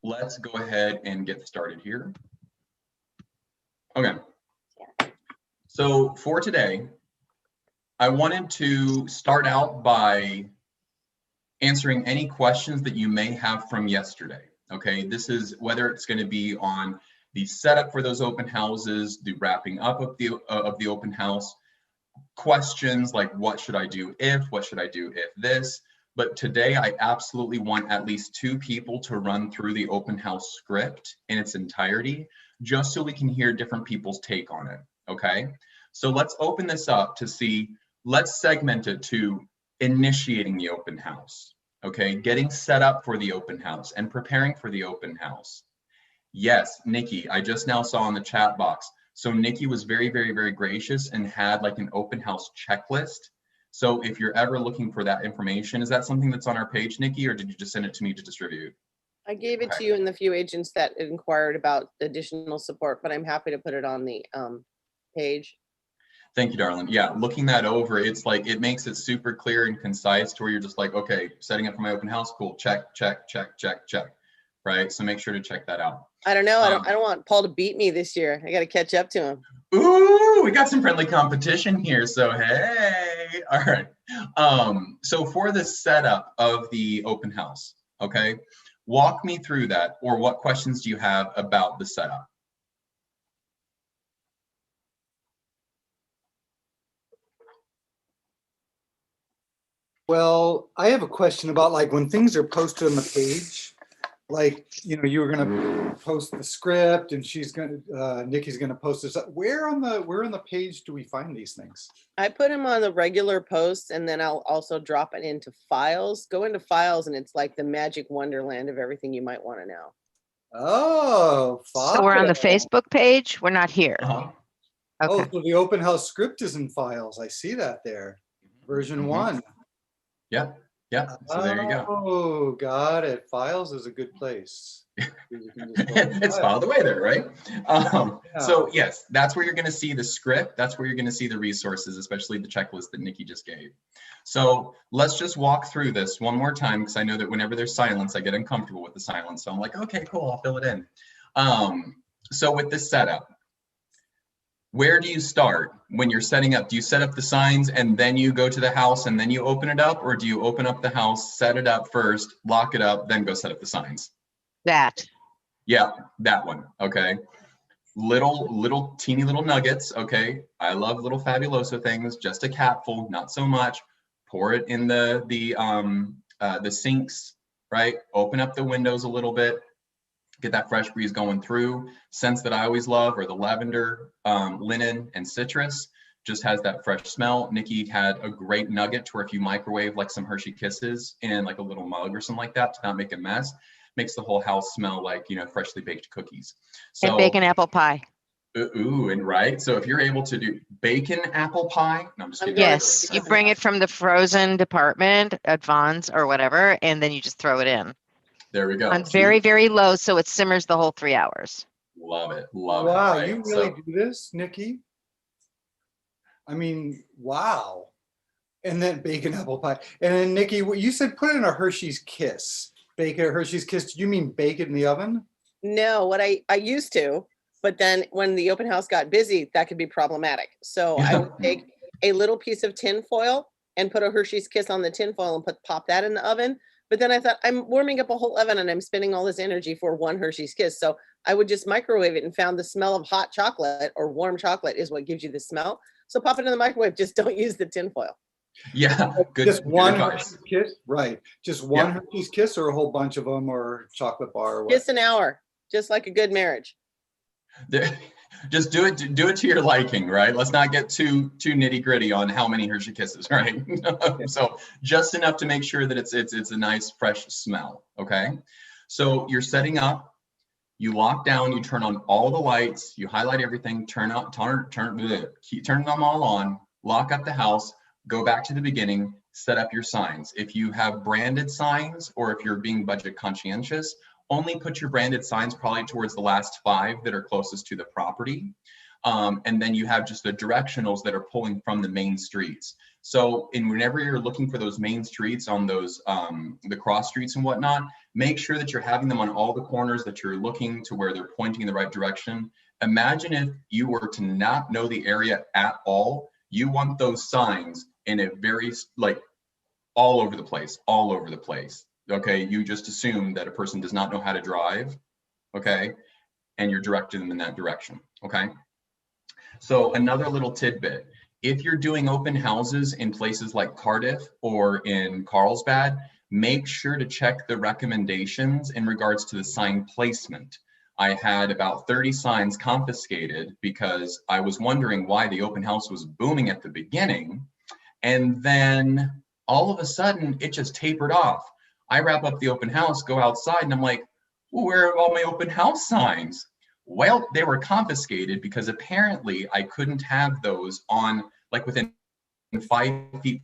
let's go ahead and get started here. Okay. So for today, I wanted to start out by answering any questions that you may have from yesterday. Okay, this is whether it's going to be on the setup for those open houses, the wrapping up of the open house, questions like what should I do if, what should I do if this. But today I absolutely want at least 2 people to run through the open house script in its entirety, just so we can hear different people's take on it. Okay, so let's open this up to see, let's segment it to initiating the open house. Okay, getting set up for the open house and preparing for the open house. Yes, Nikki, I just now saw in the chat box. So Nikki was very, very, very gracious and had like an open house checklist. So if you're ever looking for that information, is that something that's on our page, Nikki, or did you just send it to me to distribute? I gave it to you and the few agents that inquired about additional support, but I'm happy to put it on the page. Thank you, darling. Yeah, looking that over, it's like, it makes it super clear and concise to where you're just like, okay, setting up for my open house, cool, check, check, check, check, check, right? So make sure to check that out. I don't know, I don't want Paul to beat me this year. I got to catch up to him. Ooh, we got some friendly competition here, so hey, all right. So for the setup of the open house, okay, walk me through that, or what questions do you have about the setup? Well, I have a question about like when things are posted on the page, like, you know, you were going to post the script and she's going to, Nikki's going to post this. Where on the page do we find these things? I put them on the regular posts, and then I'll also drop it into files. Go into files, and it's like the magic wonderland of everything you might want to know. Oh, So we're on the Facebook page. We're not here. Uh-huh. Oh, Okay. so the open house script is in files. I see that there. Version 1. Yep, yep, so there you go. Oh, got it. Files is a good place. You can just go It's filed away there, right? So yes, that's where you're going to see the script. That's where you're going to see the resources, especially the checklist that Nikki just gave. So let's just walk through this one more time, because I know that whenever there's silence, I get uncomfortable with the silence. So I'm like, okay, cool, I'll fill it in. So with this setup, where do you start when you're setting up? Do you set up the signs and then you go to the house and then you open it up? Or do you open up the house, set it up first, lock it up, then go set up the signs? That. Yeah, that one. Okay. Little teeny little nuggets. Okay. I love little fabuloso things, just a capful, not so much. Pour it in the sinks, right? Open up the windows a little bit. Get that fresh breeze going through. Scents that I always love are the lavender, linen, and citrus. Just has that fresh smell. Nikki had a great nugget to where if you microwave like some Hershey Kisses in like a little mug or something like that to not make a mess, makes the whole house smell like, you know, freshly baked cookies. So, and bacon apple pie. Ooh, and right. So if you're able to do bacon apple pie, no, I'm just kidding. Yes, you bring it from the frozen department at Vaughn's or whatever, and then you just throw it in. There we go. On very, very low, so it simmers the whole 3 hours. Love it. Love it. Wow, Right? you really do this, Nikki? I mean, wow. And then bacon apple pie. And then Nikki, you said put in a Hershey's Kiss. Bake a Hershey's Kiss. Did you mean bake it in the oven? No, what I used to, but then when the open house got busy, that could be problematic. So I would take a little piece of tin foil and put a Hershey's Kiss on the tin foil and pop that in the oven. But then I thought, I'm warming up a whole oven and I'm spending all this energy for one Hershey's Kiss. So I would just microwave it and found the smell of hot chocolate or warm chocolate is what gives you the smell. So pop it in the microwave. Just don't use the tin foil. Yeah, good. Just one good Hershey's Kiss, right? Just one Hershey's Kiss, or a whole bunch of them, or chocolate bar, or what? Just an hour, just like a good marriage. Just do it to your liking, right? Let's not get too nitty gritty on how many Hershey Kisses, right? So just enough to make sure that it's a nice fresh smell. Okay, so you're setting up, you lock down, you turn on all the lights, you highlight everything, turn them all on, lock up the house, go back to the beginning, set up your signs. If you have branded signs, or if you're being budget conscientious, only put your branded signs probably towards the last 5 that are closest to the property. And then you have just the directionals that are pulling from the main streets. So whenever you're looking for those main streets on those, the cross streets and whatnot, Make sure that you're having them on all the corners, that you're looking to where they're pointing in the right direction. Imagine if you were to not know the area at all. You want those signs in a very, like, all over the place, all over the place. Okay, you just assume that a person does not know how to drive, okay, and you're directing them in that direction, okay? So another little tidbit, if you're doing open houses in places like Cardiff or in Carlsbad, make sure to check the recommendations in regards to the sign placement. I had about 30 signs confiscated because I was wondering why the open house was booming at the beginning, and then all of a sudden it just tapered off. I wrap up the open house, go outside, and I'm like, well, where are all my open house signs? Well, they were confiscated because apparently I couldn't have those on, like, within 5 feet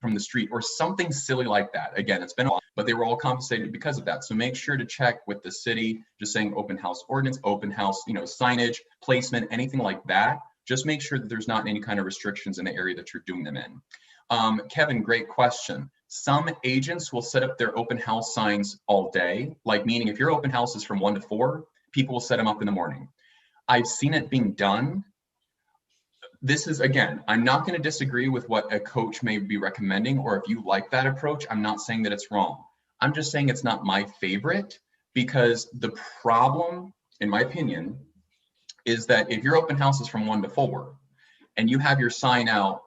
from the street or something silly like that. Again, it's been a while, but they were all confiscated because of that. So make sure to check with the city, just saying open house ordinance, open house, signage, placement, anything like that. Just make sure that there's not any kind of restrictions in the area that you're doing them in. Kevin, great question. Some agents will set up their open house signs all day, like meaning if your open house is from 1 to 4, people will set them up in the morning. I've seen it being done. This is, again, I'm not going to disagree with what a coach may be recommending, or if you like that approach, I'm not saying that it's wrong. I'm just saying it's not my favorite, because the problem, in my opinion, is that if your open house is from 1 to 4 and you have your sign out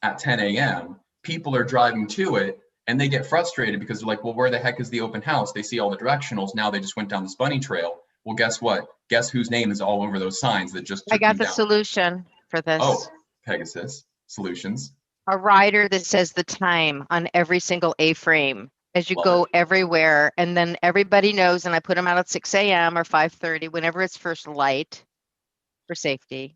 at 10 a.m., people are driving to it and they get frustrated because they're like, well, where the heck is the open house? They see all the directionals. Now they just went down this bunny trail. Well, guess what? Guess whose name is all over those signs that just I took got me the down? solution for this. Oh, Pegasus Solutions. A rider that says the time on every single A-frame as you Love go it. everywhere. And then everybody knows, and I put them out at 6 a.m. or 5:30, whenever it's first light for safety.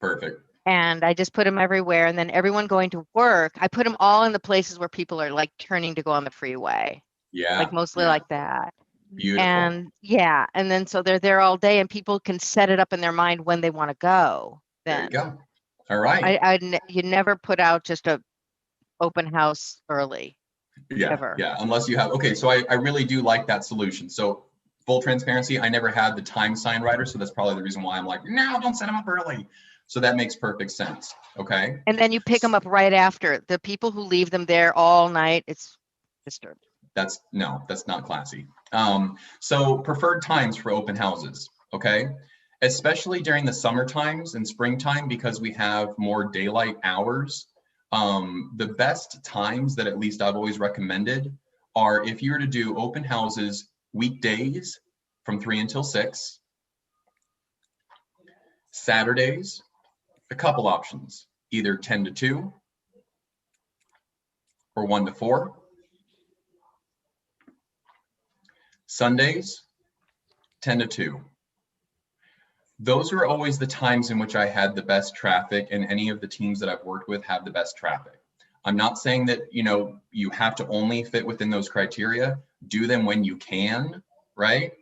Perfect. And I just put them everywhere. And then everyone going to work, I put them all in the places where people are like turning to go on the freeway, Yeah. like mostly yeah. like that. Beautiful. And yeah, and then so they're there all day and people can set it up in their mind when they want to go. There you Then go. All right. you never put out just a open house early. Yeah. ever. Yeah. Unless you have, okay. So I really do like that solution. So full transparency, I never had the time sign writer. So that's probably the reason why I'm like, no, don't set them up early. So that makes perfect sense. Okay. And then you pick them up right after. The people who leave them there all night, it's disturbing. That's not classy. So preferred times for open houses, okay? Especially during the summer times and springtime, because we have more daylight hours. The best times that at least I've always recommended are if you were to do open houses weekdays from 3 until 6, Saturdays, a couple options, either 10 to 2 or 1 to 4. Sundays, 10 to 2. Those are always the times in which I had the best traffic, and any of the teams that I've worked with have the best traffic. I'm not saying that, you have to only fit within those criteria. Do them when you can, right?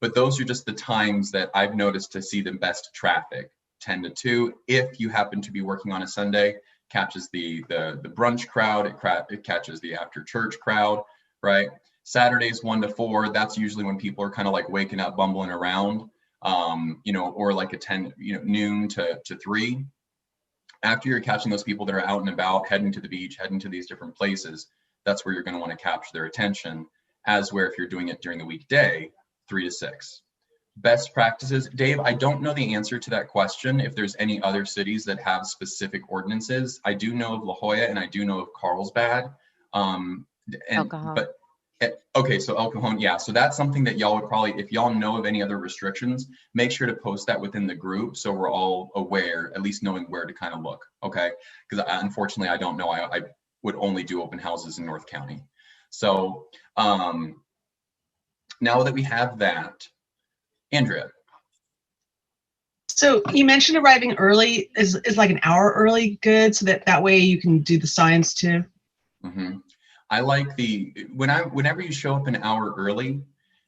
But those are just the times that I've noticed to see the best traffic. 10 to 2, if you happen to be working on a Sunday, catches the brunch crowd, it catches the after church crowd, right? Saturdays 1 to 4, that's usually when people are kind of like waking up, bumbling around, or like a 10, noon to 3. After you're catching those people that are out and about, heading to the beach, heading to these different places, that's where you're going to want to capture their attention, as where if you're doing it during the weekday, 3 to 6. Best practices, Dave, I don't know the answer to that question. If there's any other cities that have specific ordinances, I do know of La Jolla and I do know of Carlsbad. Okay, so El Cajon, yeah. So that's something that y'all would probably, if y'all know of any other restrictions, make sure to post that within the group so we're all aware, at least knowing where to kind of look, okay? Because unfortunately, I don't know. I would only do open houses in North County. So now that we have that, Andrea. So you mentioned arriving early. Is like an hour early good, so that way you can do the signs too? Mm-hmm. I like whenever you show up an hour early,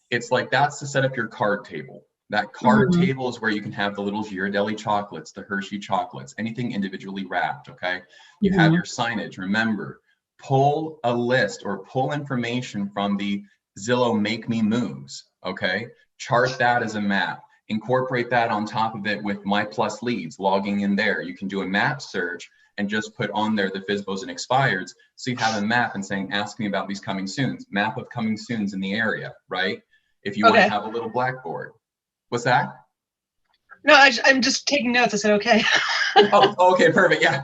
it's like that's to set up your card table. That card table is where you can have the little Ghirardelli chocolates, the Hershey chocolates, anything individually wrapped, okay? You have your signage. Remember, pull a list or pull information from the Zillow Make Me Moves, okay? Chart that as a map. Incorporate that on top of it with My Plus Leads, logging in there. You can do a map search and just put on there the FSBOs and expireds. So you have a map and saying, ask me about these coming soons, map of coming soons in the area, right? If you want to have a little blackboard. What's that? No, I'm just taking notes. I said, okay. Oh, okay, perfect. Yeah.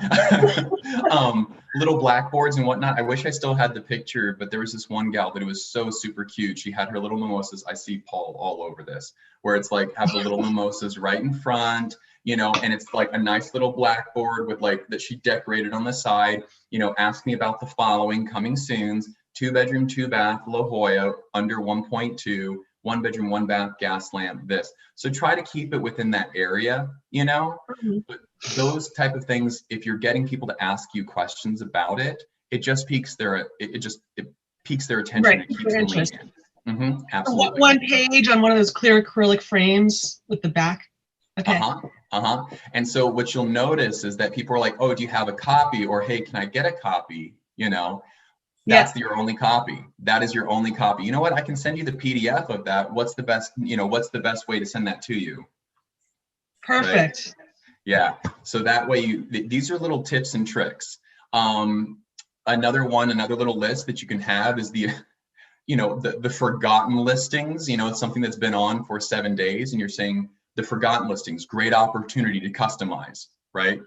Little blackboards and whatnot. I wish I still had the picture, but there was this one gal that it was so super cute. She had her little mimosas. I see Paul all over this, where it's like have the little mimosas right in front, you know, and it's like a nice little blackboard with like that she decorated on the side, you know, ask me about the following coming soons, 2-bedroom, 2-bath, La Jolla, under 1.2, 1-bedroom, 1-bath, gas lamp, this. So try to keep it within that area, you know. But those type of things, if you're getting people to ask you questions about it, it just piques their it piques their attention. Right, It keeps their them interest. leaning. Absolutely. One page on one of those clear acrylic frames with the back. Okay. And so what you'll notice is that people are like, oh, do you have a copy? Or hey, can I get a copy? You know, that's your only copy. That is your only copy. You know what? I can send you the PDF of that. What's the best, you know, what's the best way to send that to you? Perfect. Right? Yeah. So that way these are little tips and tricks. Another little list that you can have is the, you know, the forgotten listings. You know, it's something that's been on for 7 days and you're saying the forgotten listings, great opportunity to customize, right?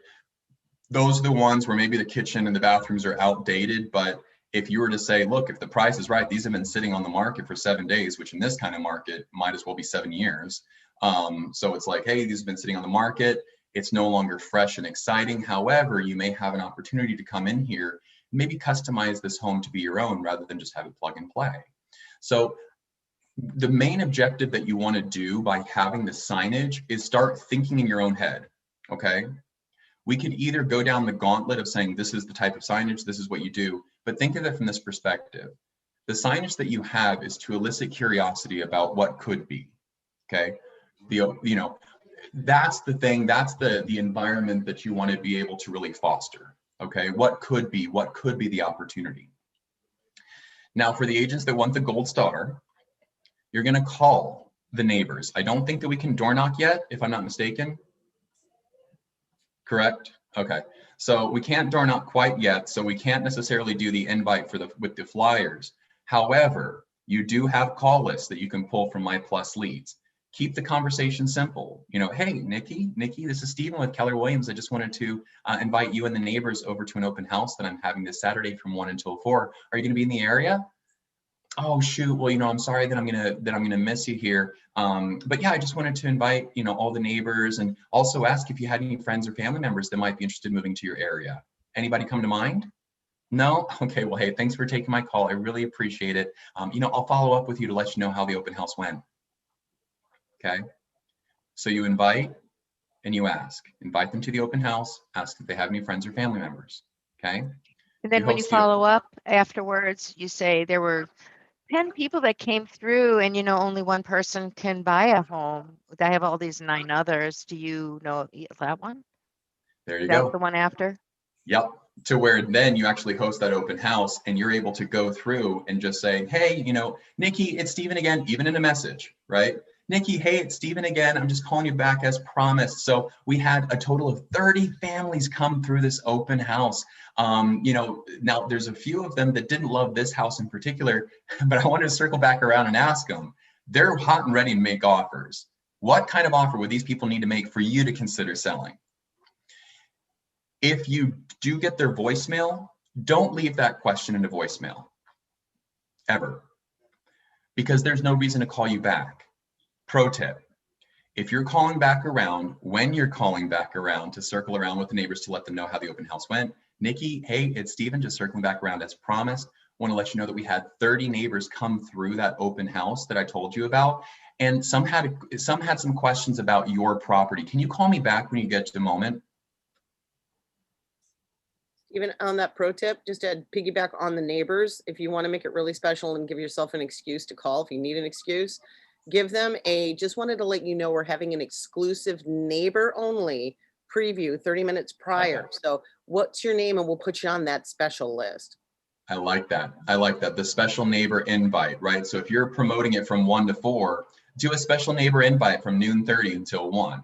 Those are the ones where maybe the kitchen and the bathrooms are outdated, but if you were to say, look, if the price is right, these have been sitting on the market for 7 days, which in this kind of market might as well be 7 years. So it's like, hey, these have been sitting on the market. It's no longer fresh and exciting. However, you may have an opportunity to come in here, maybe customize this home to be your own rather than just have it plug and play. So the main objective that you want to do by having the signage is start thinking in your own head, okay? We could either go down the gauntlet of saying, this is the type of signage, this is what you do, but think of it from this perspective. The signage that you have is to elicit curiosity about what could be, okay? You know, that's the thing, that's the environment that you want to be able to really foster, okay? What could be the opportunity? Now, for the agents that want the gold star, you're going to call the neighbors. I don't think that we can door knock yet, if I'm not mistaken. Correct? Okay. So we can't door knock quite yet, so we can't necessarily do the invite with the flyers. However, you do have call lists that you can pull from My Plus Leads. Keep the conversation simple. You know, hey, Nikki, this is Stephen with Keller Williams. I just wanted to invite you and the neighbors over to an open house that I'm having this Saturday from 1 until 4. Are you going to be in the area? Oh shoot, well, you know, I'm sorry that I'm gonna miss you here. But yeah, I just wanted to invite, you know, all the neighbors and also ask if you had any friends or family members that might be interested in moving to your area. Anybody come to mind? No? Okay, well, hey, thanks for taking my call. I really appreciate it. You know, I'll follow up with you to let you know how the open house went. Okay. So you invite and you ask. Invite them to the open house, ask if they have any friends or family members. Okay. And then when you follow up afterwards, you say there were 10 people that came through and, you know, only one person can buy a home. I have all these 9 others. Do you know that one? There you That's go. the one after? Yep. To where then you actually host that open house and you're able to go through and just say, hey, you know, Nikki, it's Stephen again, even in a message, right? Nikki, hey, it's Stephen again. I'm just calling you back as promised. So we had a total of 30 families come through this open house. You know, now there's a few of them that didn't love this house in particular, but I wanted to circle back around and ask them, they're hot and ready to make offers. What kind of offer would these people need to make for you to consider selling? If you do get their voicemail, don't leave that question into voicemail, ever, because there's no reason to call you back. Pro tip, if you're calling back around, when you're calling back around to circle around with the neighbors to let them know how the open house went, Nikki, hey, it's Stephen, just circling back around as promised. Want to let you know that we had 30 neighbors come through that open house that I told you about, and some had some questions about your property. Can you call me back when you get to the moment? Even on that pro tip, just to piggyback on the neighbors, if you want to make it really special and give yourself an excuse to call, if you need an excuse, give them just wanted to let you know we're having an exclusive neighbor only preview 30 minutes prior. Okay. So what's your name? And we'll put you on that special list. I like that. I like that. The special neighbor invite, right? So if you're promoting it from 1 to 4, do a special neighbor invite from noon 30 until 1,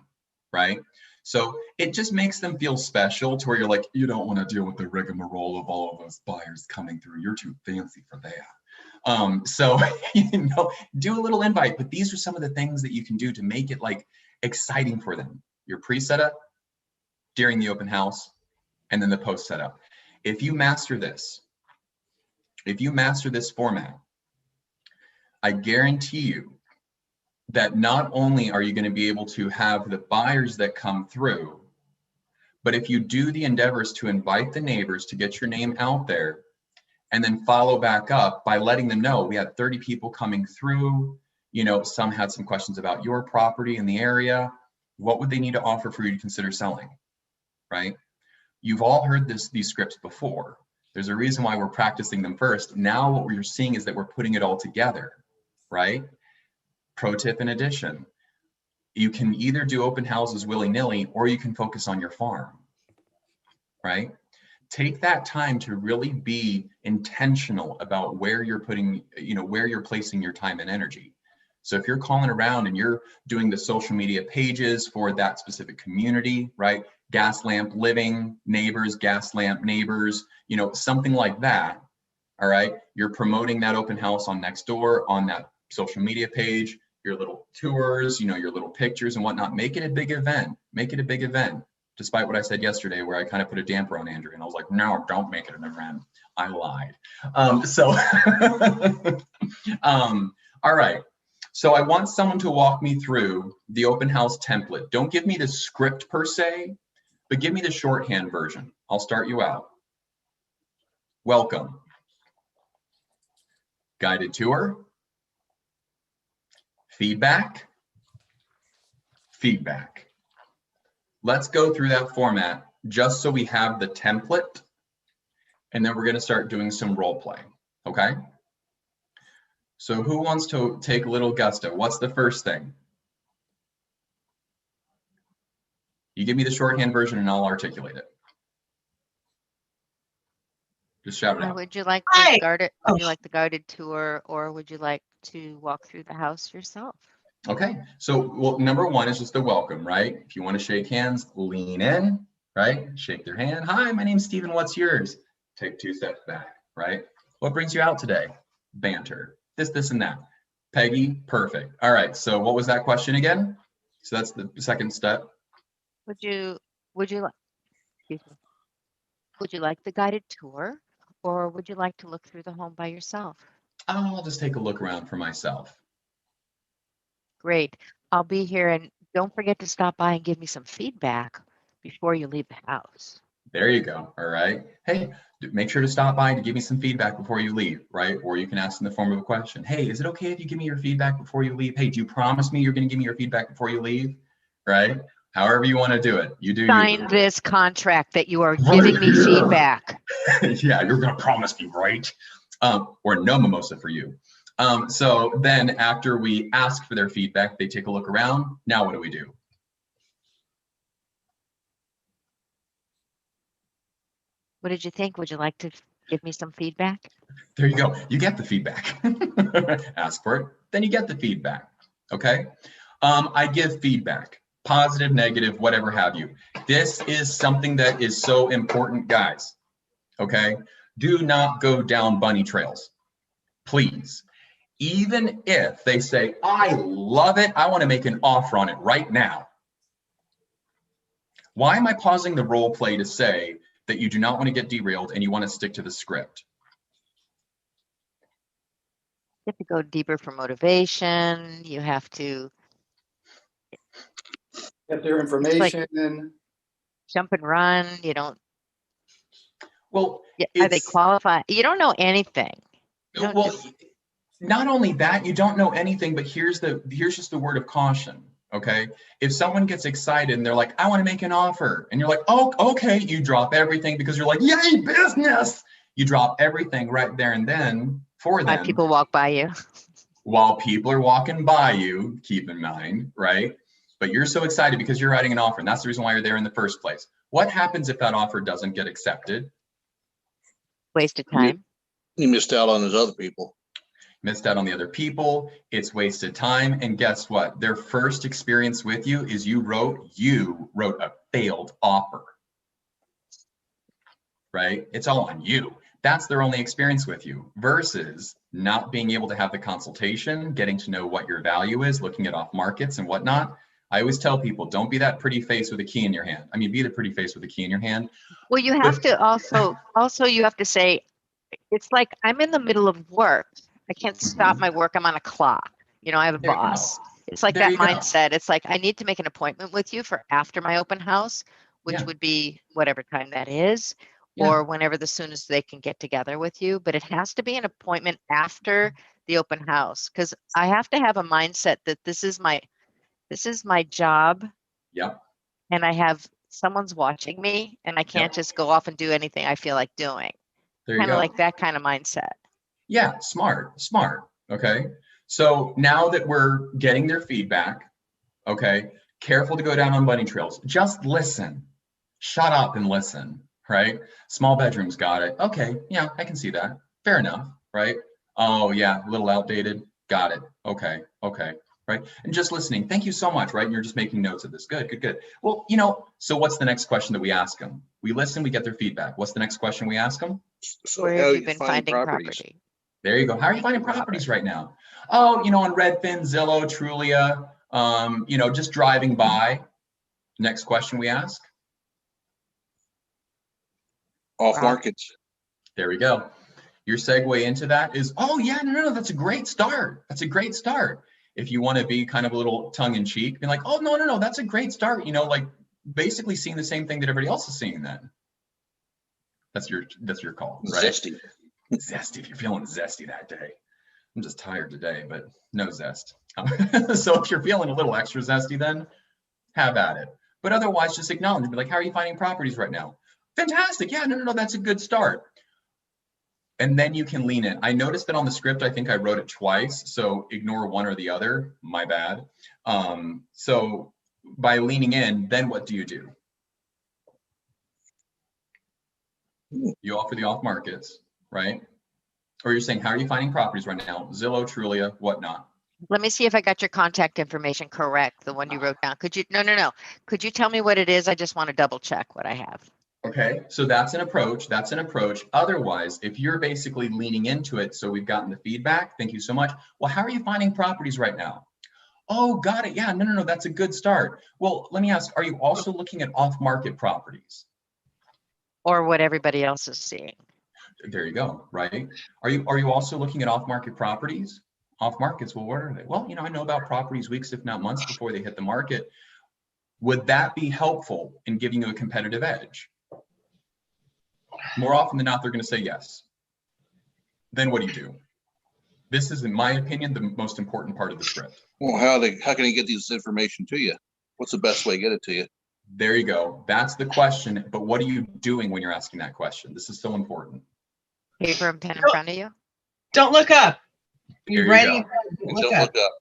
right? So it just makes them feel special to where you're like, you don't want to deal with the rigmarole of all of those buyers coming through. You're too fancy for that. So, do a little invite, but these are some of the things that you can do to make it like exciting for them. Your pre-setup during the open house, and then the post setup. If you master this format, I guarantee you that not only are you going to be able to have the buyers that come through, but if you do the endeavors to invite the neighbors to get your name out there, and then follow back up by letting them know we had 30 people coming through, some had some questions about your property in the area. What would they need to offer for you to consider selling, right? You've all heard these scripts before. There's a reason why we're practicing them first. Now what we're seeing is that we're putting it all together, right? Pro tip in addition, you can either do open houses willy-nilly or you can focus on your farm, right? Take that time to really be intentional about where you're putting, where you're placing your time and energy. So if you're calling around and you're doing the social media pages for that specific community, right? Gas lamp living neighbors, gas lamp neighbors, something like that. All right. You're promoting that open house on Nextdoor, on that social media page, your little tours, your little pictures and whatnot. Make it a big event. Make it a big event. Despite what I said yesterday, where I kind of put a damper on Andrew and I was like, no, don't make it an event. I lied. All right. So I want someone to walk me through the open house template. Don't give me the script per se, but give me the shorthand version. I'll start you out. Welcome. Guided tour. Feedback. Feedback. Let's go through that format just so we have the template, and then we're going to start doing some role play, okay? So who wants to take a little gusto? What's the first thing? You give me the shorthand version and I'll articulate it. Just shout it out. Would you like Hi. Would you like the guided tour, or would you like to walk through the house yourself? Okay, so well, number one is just a welcome, right? If you want to shake hands, lean in, right? Shake their hand. Hi, my name's Steven. What's yours? Take 2 steps back, right? What brings you out today? Banter. This, and that. Peggy, perfect. All right, so what was that question again? So that's the second step. Would you like, excuse me, would you like the guided tour, or would you like to look through the home by yourself? I'll just take a look around for myself. Great. I'll be here, and don't forget to stop by and give me some feedback before you leave the house. There you go. All right. Hey, make sure to stop by to give me some feedback before you leave, right? Or you can ask in the form of a question. Hey, is it okay if you give me your feedback before you leave? Hey, do you promise me you're going to give me your feedback before you leave? Right? However you want to do it. You do. Sign this contract that you are giving me feedback. Yeah, you're going to promise me, right? Or no mimosa for you. So then after we ask for their feedback, they take a look around. Now what do we do? What did you think? Would you like to give me some feedback? There you go. You get the feedback. Ask for it, then you get the feedback. Okay. I give feedback, positive, negative, whatever have you. This is something that is so important, guys. Okay. Do not go down bunny trails, please. Even if they say, I love it, I want to make an offer on it right now. Why am I pausing the role play to say that you do not want to get derailed and you want to stick to the script? You have to go deeper for motivation. You have to Get their information. jump and run. You don't. Well, Are they qualified? You don't know anything. Well, not only that, you don't know anything, but here's just the word of caution. Okay. If someone gets excited and they're like, I want to make an offer, and you're like, oh, okay, you drop everything because you're like, yay, business. You drop everything right there and then for them. People walk by you. While people are walking by you, keep in mind, right? But you're so excited because you're writing an offer, and that's the reason why you're there in the first place. What happens if that offer doesn't get accepted? Waste of time. You missed out on those other people. Missed out on the other people. It's wasted time. And guess what? Their first experience with you is you wrote a failed offer, right? It's all on you. That's their only experience with you versus not being able to have the consultation, getting to know what your value is, looking at off markets and whatnot. I always tell people, don't be that pretty face with a key in your hand. I mean, be the pretty face with a key in your hand. Well, you have to also you have to say, it's like I'm in the middle of work. I can't stop my work. I'm on a clock. You know, I have a There you go. boss. It's like There that you go. mindset. It's like I need to make an appointment with you for after my open house, which Yeah. would be whatever time that is, Yeah. or whenever the soonest they can get together with you. But it has to be an appointment after the open house because I have to have a mindset that this is my job Yep. and I have someone's watching me and I can't Yep. just go off and do anything I feel like doing. There you Kind of go. like that kind of mindset. Yeah, smart. Okay. So now that we're getting their feedback, okay, careful to go down on bunny trails. Just listen. Shut up and listen, right? Small bedrooms, got it. Okay, yeah, I can see that. Fair enough, right? Oh yeah, a little outdated. Got it. Okay, right? And just listening. Thank you so much, right? And you're just making notes of this. Good. Well, so what's the next question that we ask them? We listen, we get their feedback. What's the next question we ask them? So Where how have are you been finding property? There you go. How are you finding properties right now? Oh, on Redfin, Zillow, Trulia, just driving by. Next question we ask. Off markets. There we go. Your segue into that is, oh yeah, no, that's a great start. If you want to be kind of a little tongue in cheek, be like, oh, no, that's a great start. Like basically seeing the same thing that everybody else is seeing then. That's your call, right? Zesty. Zesty, if you're feeling zesty that day. I'm just tired today, but no zest. So if you're feeling a little extra zesty, then have at it. But otherwise, just acknowledge and be like, how are you finding properties right now? Fantastic. Yeah, no, that's a good start. And then you can lean in. I noticed that on the script, I think I wrote it twice. So ignore one or the other, my bad. So by leaning in, then what do? You offer the off markets, right? Or you're saying, how are you finding properties right now? Zillow, Trulia, whatnot. Let me see if I got your contact information correct, the one you wrote down. Could you, no. Could you tell me what it is? I just want to double check what I have. Okay, so that's an approach. Otherwise, if you're basically leaning into it, so we've gotten the feedback, thank you so much. Well, how are you finding properties right now? Oh, got it. Yeah, no, that's a good start. Well, let me ask, are you also looking at off-market properties? Or what everybody else is seeing. There you go, right? Are you also looking at off-market properties? Off markets, well, what are they? Well, I know about properties weeks, if not months before they hit the market. Would that be helpful in giving you a competitive edge? More often than not, they're going to say yes. Then what do? This is, in my opinion, the most important part of the script. Well, how can I get this information to you? What's the best way to get it to you? There you go. That's the question. But what are you doing when you're asking that question? This is so important. Paper and pen in front of you. Don't look up. There you Ready? go. Don't look up.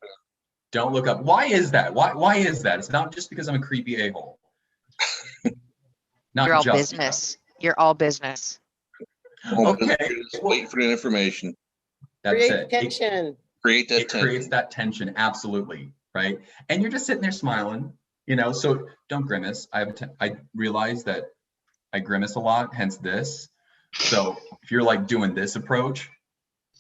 Don't look up. Why is that? Why is that? It's not just because I'm a creepy a-hole. You're all business. You're all business. Okay. Just wait for the information. That's Create it. tension. Create that It tension. creates that tension, absolutely, right? And you're just sitting there smiling, so don't grimace. I realize that I grimace a lot, hence this. So if you're like doing this approach,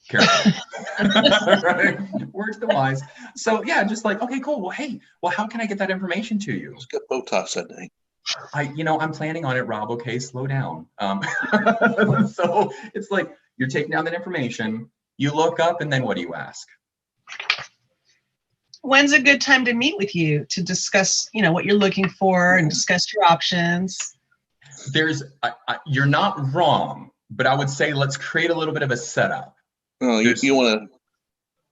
careful. Right? Words to wise. So yeah, just like, okay, cool. Well, hey, how can I get that information to you? Let's get Botox that day. I'm planning on it, Rob. Okay, slow down. So it's like you're taking down that information, you look up, and then what do you ask? When's a good time to meet with you to discuss, what you're looking for and discuss your options? You're not wrong, but I would say let's create a little bit of a setup. Oh, you want to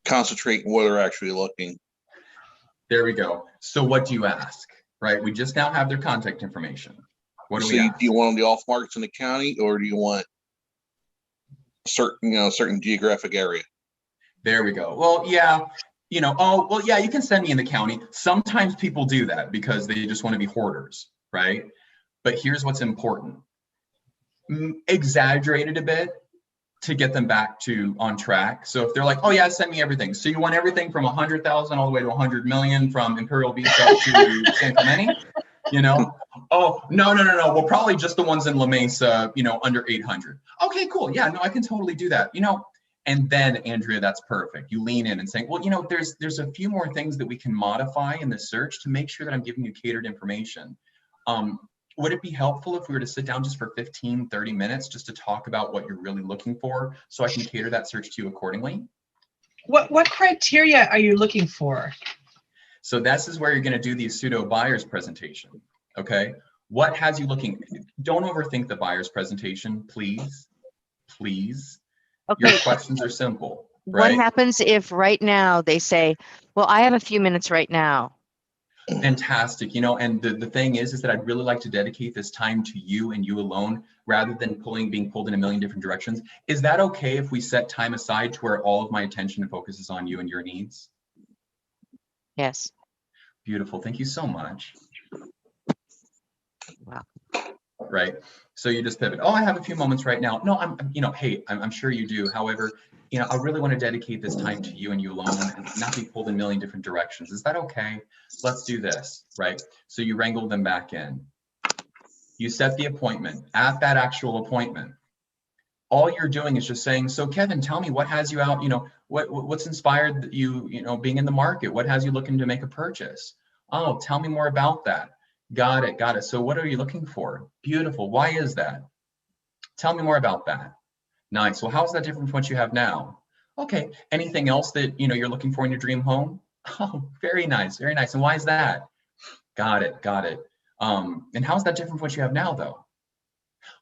concentrate on where they're actually looking. There we go. So what do you ask? Right? We just now have their contact information. What do we ask? Do you want them the off markets in the county, or do you want certain geographic area? There we go. Well, yeah. You can send me in the county. Sometimes people do that because they just want to be hoarders, right? But here's what's important. Exaggerate it a bit. to get them back to on track. So if they're like, oh yeah, send me everything. So you want everything from 100,000 all the way to 100 million, from Imperial Beach up to San Clemente, you know? Oh, no. Well, probably just the ones in La Mesa, you know, under 800. Okay, cool. Yeah, no, I can totally do that. You know, and then Andrea, that's perfect. You lean in and say, well, you know, there's a few more things that we can modify in the search to make sure that I'm giving you catered information. Would it be helpful if we were to sit down just for 15, 30 minutes just to talk about what you're really looking for so I can cater that search to you accordingly? What criteria are you looking for? So this is where you're going to do the pseudo buyer's presentation. Okay. What has you looking? Don't overthink the buyer's presentation, please. Please. Okay. Your questions are simple, What right? happens if right now they say, well, I have a few minutes right now? Fantastic. You know, and the thing is that I'd really like to dedicate this time to you and you alone rather than being pulled in a million different directions. Is that okay if we set time aside to where all of my attention focuses on you and your needs? Yes. Beautiful. Thank you so much. Wow. Right. So you just pivot. Oh, I have a few moments right now. No, I'm sure you do. However, you know, I really want to dedicate this time to you and you alone and not be pulled in a million different directions. Is that okay? Let's do this. Right. So you wrangle them back in. You set the appointment. At that actual appointment, all you're doing is just saying, so Kevin, tell me what has you out, you know, what's inspired you know, being in the market? What has you looking to make a purchase? Oh, tell me more about that. Got it. So what are you looking for? Beautiful. Why is that? Tell me more about that. Nice. Well, how's that different from what you have now? Okay. Anything else that, you know, you're looking for in your dream home? Oh, very nice. Very nice. And why is that? Got it. And how's that different from what you have now, though?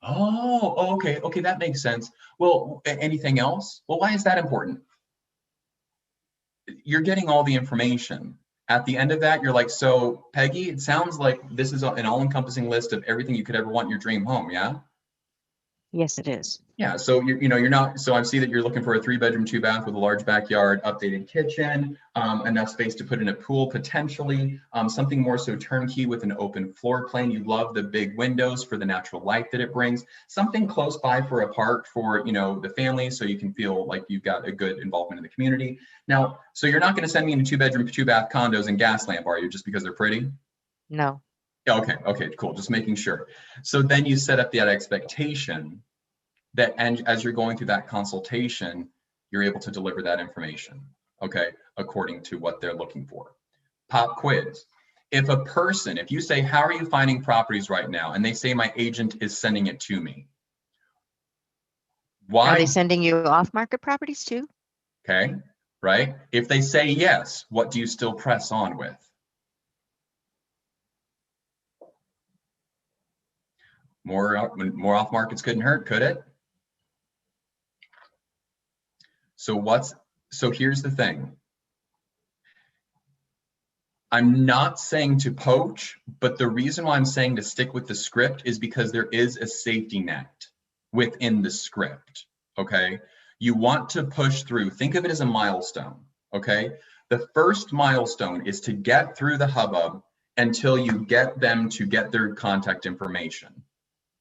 Oh, okay. That makes sense. Well, anything else? Well, why is that important? You're getting all the information. At the end of that, you're like, so Peggy, it sounds like this is an all-encompassing list of everything you could ever want in your dream home, yeah? Yes, it is. Yeah, so you're not, so I see that you're looking for a 3-bedroom, 2-bath with a large backyard, updated kitchen, enough space to put in a pool potentially, something more so turnkey with an open floor plan. You love the big windows for the natural light that it brings, something close by for a park for, you know, the family, so you can feel like you've got a good involvement in the community. Now, so you're not going to send me into 2-bedroom, 2-bath condos and gas lamp, are you, just because they're pretty? No. Yeah, okay, cool, just making sure. So then you set up that expectation that, and as you're going through that consultation, you're able to deliver that information, okay, according to what they're looking for. Pop quiz. If you say, how are you finding properties right now? And they say, my agent is sending it to me. Why? Are they sending you off-market properties too? Okay, right? If they say yes, what do you still press on with? More off markets couldn't hurt, could it? So here's the thing. I'm not saying to poach, but the reason why I'm saying to stick with the script is because there is a safety net within the script, okay? You want to push through, think of it as a milestone, okay? The first milestone is to get through the hubbub until you get them to get their contact information,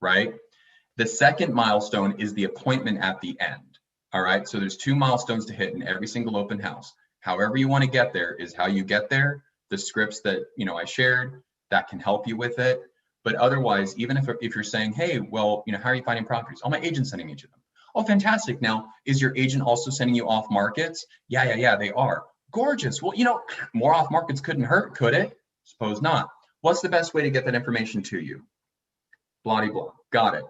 right? The second milestone is the appointment at the end. All right, so there's 2 milestones to hit in every single open house. However you want to get there is how you get there. The scripts that, you know, I shared, that can help you with it. But otherwise, even if you're saying, hey, well, you know, how are you finding properties? Oh, my agent's sending me to them. Oh, fantastic. Now, is your agent also sending you off markets? Yeah, they are. Gorgeous. Well, you know, more off markets couldn't hurt, could it? Suppose not. What's the best way to get that information to you? Blah, blah. Got it.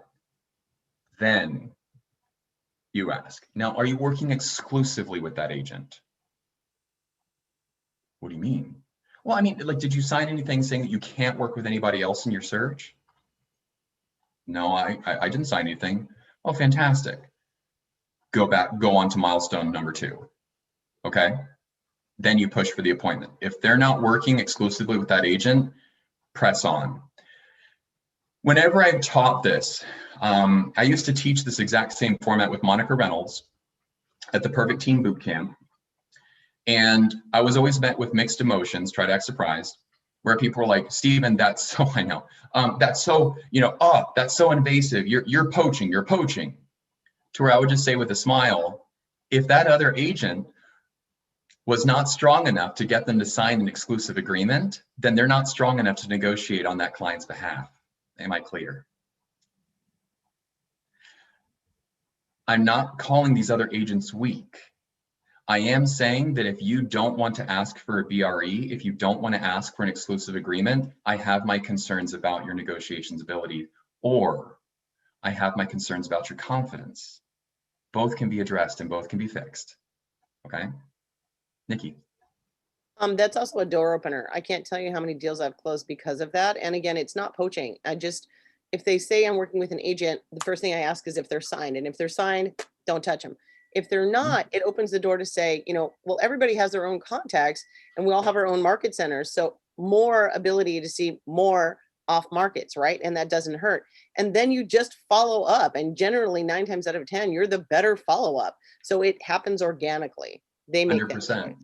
Then you ask, now, are you working exclusively with that agent? What do you mean? Well, I mean, like, did you sign anything saying that you can't work with anybody else in your search? No, I didn't sign anything. Oh, fantastic. Go on to milestone number 2. Okay. Then you push for the appointment. If they're not working exclusively with that agent, press on. Whenever I've taught this, I used to teach this exact same format with Monica Reynolds at the Perfect Team Bootcamp. And I was always met with mixed emotions, try to act surprised, where people were like, Stephen, that's so, I know, that's so, you know, oh, that's so invasive. You're poaching. to where I would just say with a smile, if that other agent was not strong enough to get them to sign an exclusive agreement, then they're not strong enough to negotiate on that client's behalf. Am I clear? I'm not calling these other agents weak. I am saying that if you don't want to ask for a BRE, if you don't want to ask for an exclusive agreement, I have my concerns about your negotiations ability, or I have my concerns about your confidence. Both can be addressed and both can be fixed. Okay, Nikki. That's also a door opener. I can't tell you how many deals I've closed because of that. And again, it's not poaching. If they say I'm working with an agent, the first thing I ask is if they're signed. And if they're signed, don't touch them. If they're not, it opens the door to say, well, everybody has their own contacts and we all have our own market centers. So more ability to see more off markets, right? And that doesn't hurt. And then you just follow up. And generally 9 times out of 10, you're the better follow up. So it happens organically. They make 100%.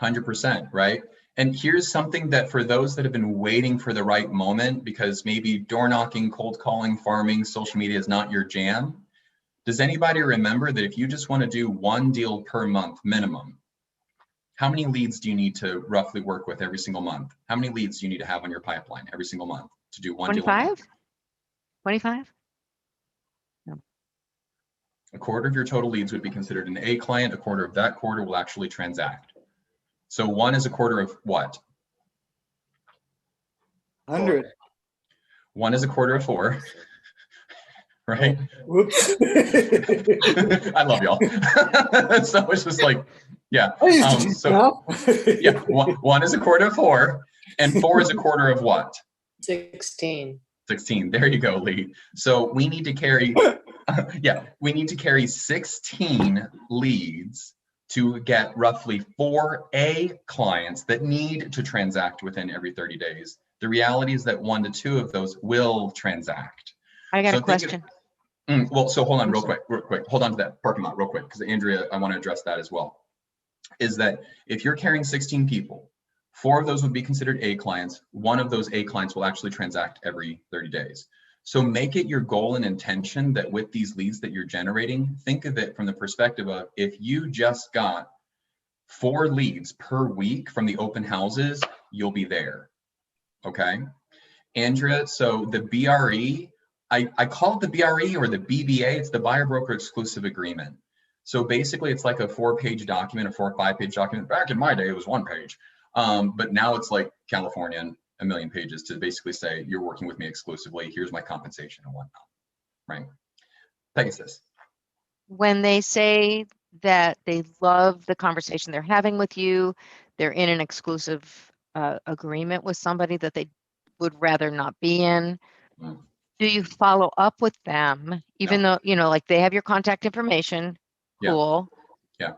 100%, right? And here's something that for those that have been waiting for the right moment, because maybe door knocking, cold calling, farming, social media is not your jam. Does anybody remember that if you just want to do 1 deal per month minimum, how many leads do you need to roughly work with every single month? How many leads do you need to have on your pipeline every single month to do 1 deal? 25? 25? No. A quarter of your total leads would be considered an A client. A quarter of that quarter will actually transact. So 1 is a quarter of what? 100. 1 is a quarter of 4. Right? Whoops. I love y'all. So it's just like, yeah. So yeah, 1 is a quarter of 4, and 4 is a quarter of what? 16. 16. There you go, Lee. So we need to carry, we need to carry 16 leads to get roughly 4 A clients that need to transact within every 30 days. The reality is that 1 to 2 of those will transact. I got a question. Well, so hold on real quick. Hold on to that parking lot real quick, because Andrea, I want to address that as well. Is that if you're carrying 16 people, 4 of those would be considered A clients. 1 of those A clients will actually transact every 30 days. So make it your goal and intention that with these leads that you're generating, think of it from the perspective of if you just got 4 leads per week from the open houses, you'll be there. Okay, Andrea, so the BRE, I call it the BRE or the BBA, it's the buyer broker exclusive agreement. So basically it's like a 4-page document, a 4 or 5-page document. Back in my day, it was 1 page. But now it's like California and a million pages to basically say, you're working with me exclusively, here's my compensation and whatnot, right? Pegasus. When they say that they love the conversation they're having with you, they're in an exclusive agreement with somebody that they would rather not be in, do you follow up with them, even though, like they have your contact information? Cool. Yeah.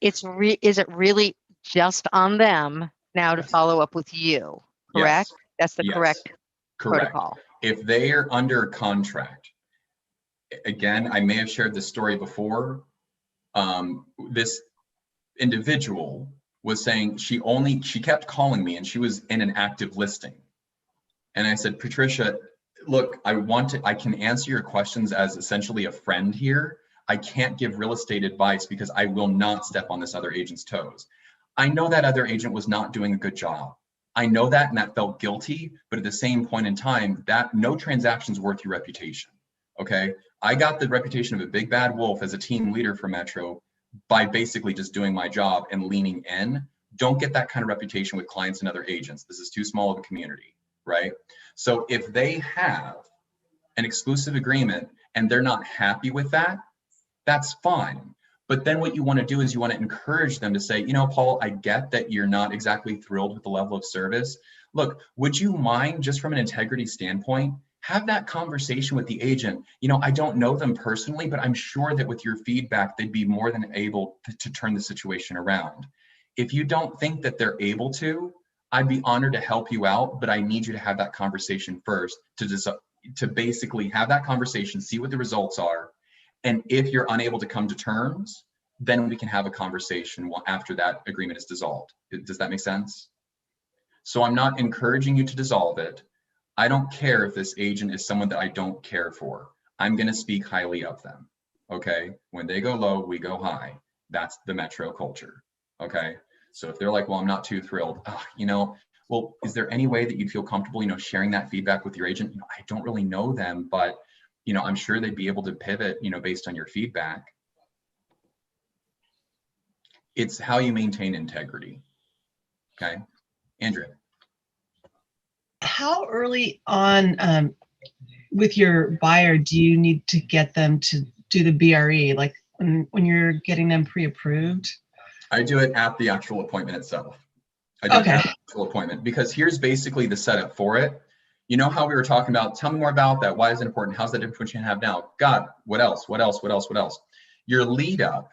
Is it really just on them now to follow up with you? Correct? Yes. That's the correct protocol. If they are under contract, again, I may have shared this story before. This individual was saying she kept calling me and she was in an active listing. And I said, Patricia, look, I can answer your questions as essentially a friend here. I can't give real estate advice because I will not step on this other agent's toes. I know that other agent was not doing a good job. I know that, and that felt guilty, but at the same point in time, that no transaction's worth your reputation, okay? I got the reputation of a big bad wolf as a team leader for Metro by basically just doing my job and leaning in. Don't get that kind of reputation with clients and other agents. This is too small of a community, right? So if they have an exclusive agreement and they're not happy with that, that's fine. But then what you want to do is you want to encourage them to say, Paul, I get that you're not exactly thrilled with the level of service. Look, would you mind, just from an integrity standpoint, have that conversation with the agent? I don't know them personally, but I'm sure that with your feedback, they'd be more than able to turn the situation around. If you don't think that they're able to, I'd be honored to help you out, but I need you to have that conversation first to basically have that conversation, see what the results are. And if you're unable to come to terms, then we can have a conversation after that agreement is dissolved. Does that make sense? So I'm not encouraging you to dissolve it. I don't care if this agent is someone that I don't care for. I'm going to speak highly of them. Okay, when they go low, we go high. That's the metro culture. Okay, so if they're like, well, I'm not too thrilled, well, is there any way that you'd feel comfortable, sharing that feedback with your agent? I don't really know them, but I'm sure they'd be able to pivot, based on your feedback. It's how you maintain integrity. Okay, Andrea. How early on with your buyer do you need to get them to do the BRE? Like when you're getting them pre-approved? I do it at the actual appointment itself. I do it at the actual appointment, because here's basically the setup for it. You know how we were talking about, tell me more about that. Why is it important? How's that different from what you have now? God, what else? What else? What else? What else? Your lead up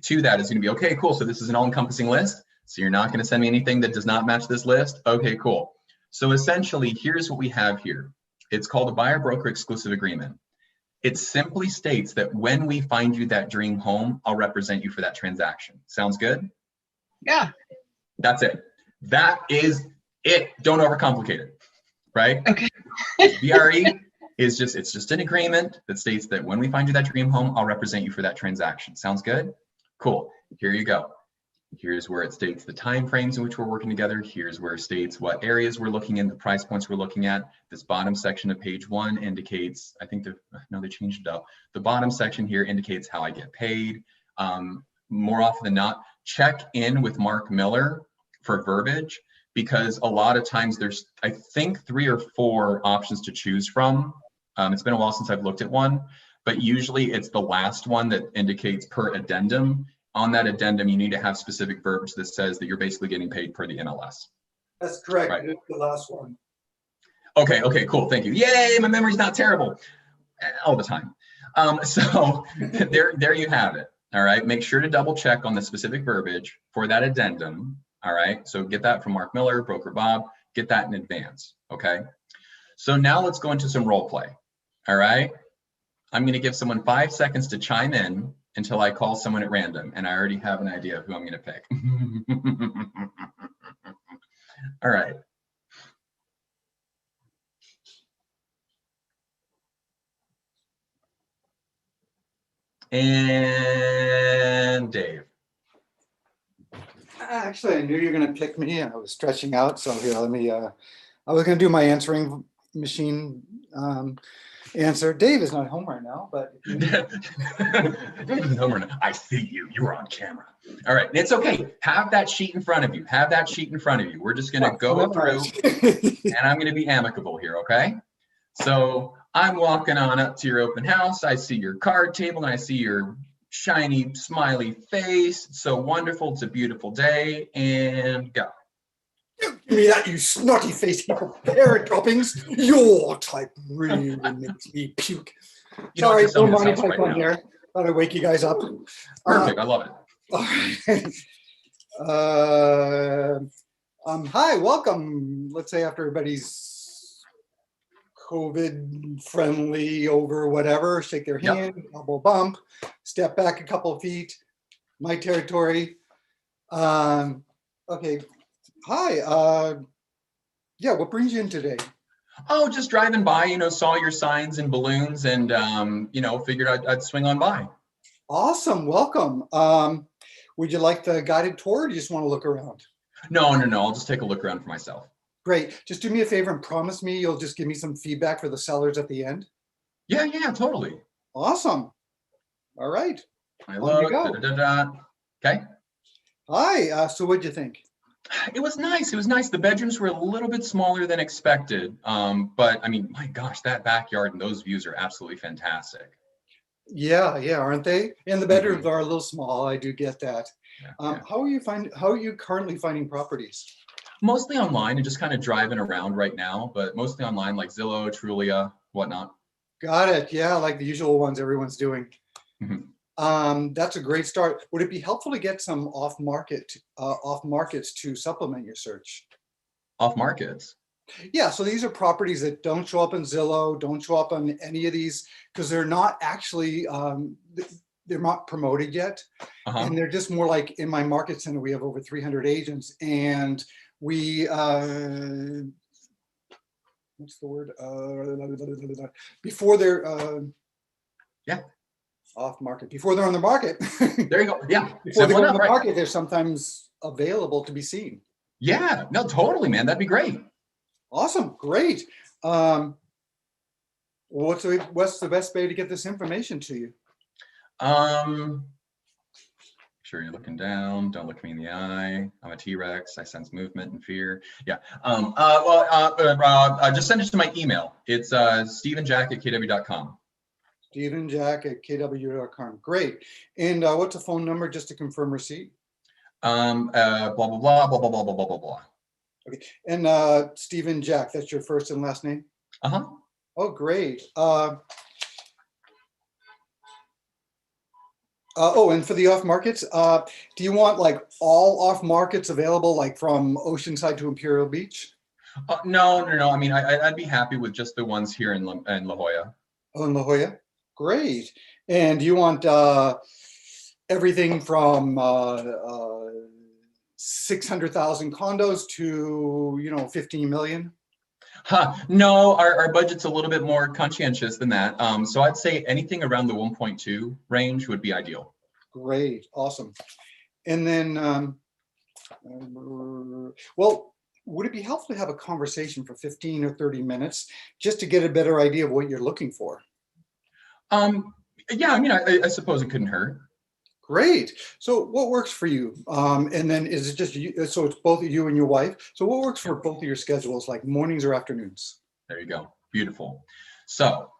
to that is going to be, okay, cool. So this is an all-encompassing list. So you're not going to send me anything that does not match this list. Okay, cool. So essentially, here's what we have here. It's called a buyer broker exclusive agreement. It simply states that when we find you that dream home, I'll represent you for that transaction. Sounds good? Yeah. That's it. That is it. Don't overcomplicate it, right? Okay. BRE is just an agreement that states that when we find you that dream home, I'll represent you for that transaction. Sounds good? Cool. Here you go. Here's where it states the time frames in which we're working together. Here's where it states what areas we're looking in, the price points we're looking at. This bottom section of page 1 indicates, I think they changed it up. The bottom section here indicates how I get paid. More often than not, check in with Mark Miller for verbiage, because a lot of times there's, I think, 3 or 4 options to choose from. It's been a while since I've looked at one, but usually it's the last one that indicates per addendum. On that addendum, you need to have specific verbiage that says that you're basically getting paid per the MLS. That's correct. Right. It's the last one. Okay, cool, thank you. Yay, my memory's not terrible all the time. So there you have it. All right, make sure to double check on the specific verbiage for that addendum. All right, so get that from Mark Miller, Broker Bob, get that in advance, okay? So now let's go into some role play, all right? I'm gonna give someone 5 seconds to chime in until I call someone at random, and I already have an idea of who I'm gonna pick. All right. And Dave. Actually, I knew you were going to pick me. I was stretching out. So here, let me, I was going to do my answering machine answer. Dave is not home right now, but. I see you. You were on camera. All right. It's okay. Have that sheet in front of you. Have that sheet in front of you. We're just going to go through and I'm going to be amicable here. Okay. So I'm walking on up to your open house. I see your card table and I see your shiny, smiley face. It's so wonderful. It's a beautiful day. And go. Give me that, you snotty face heap of parrot droppings. Your type really makes me puke. Sorry, don't mind if I come here. Thought I'd wake you guys up. Perfect. I love it. Hi, welcome. Let's say after everybody's COVID friendly over whatever, shake their hand, elbow bump, step back a couple of feet, my territory. Okay, hi, yeah, what brings you in today? Oh, just driving by, saw your signs and balloons and, figured I'd swing on by. Awesome, welcome. Would you like the guided tour or do you just want to look around? No, I'll just take a look around for myself. Great. Just do me a favor and promise me you'll just give me some feedback for the sellers at the end. Yeah, totally. Awesome. All right. I look. Okay. Hi. So what'd you think? It was nice. It was nice. The bedrooms were a little bit smaller than expected. But I mean, my gosh, that backyard and those views are absolutely fantastic. Yeah, aren't they? And the bedrooms are a little small. I do get that. Yeah. How are you currently finding properties? Mostly online and just kind of driving around right now, but mostly online, like Zillow, Trulia, whatnot. Got it. Yeah, like the usual ones everyone's doing. Mm-hmm. That's a great start. Would it be helpful to get some off markets to supplement your search? Off markets? Yeah, so these are properties that don't show up in Zillow, don't show up on any of these because they're not actually they're not promoted yet. And they're just more like in my market center, we have over 300 agents and we, what's the word? Before they're, Off market, before they're on the market. There you go. Yeah. Before they Simple go on enough, the right? market, they're sometimes available to be seen. Yeah. No, totally, man. That'd be great. Awesome, great. What's the best way to get this information to you? Sure, you're looking down. Don't look me in the eye. I'm a T-Rex. I sense movement and fear. Yeah. Just send it to my email. It's stevenjack@kw.com. stevenjack@kw.com. Great. And what's the phone number just to confirm receipt? Blah blah blah blah blah blah blah blah blah blah. Okay. And Stephen Jack, that's your first and last name? Uh-huh. Oh, great. And for the off markets, do you want like all off markets available, like from Oceanside to Imperial Beach? No. I mean, I'd be happy with just the ones here in La Jolla. Oh, in La Jolla? Great. And do you want everything from 600,000 condos to, 15 million? No, our budget's a little bit more conscientious than that. So I'd say anything around the 1.2 range would be ideal. Great, awesome. And then, well, would it be helpful to have a conversation for 15 or 30 minutes just to get a better idea of what you're looking for? Yeah, I mean, I suppose it couldn't hurt. Great. So what works for you? And then is it just you? So it's both of you and your wife. So what works for both of your schedules, like mornings or afternoons? There you go. Beautiful. So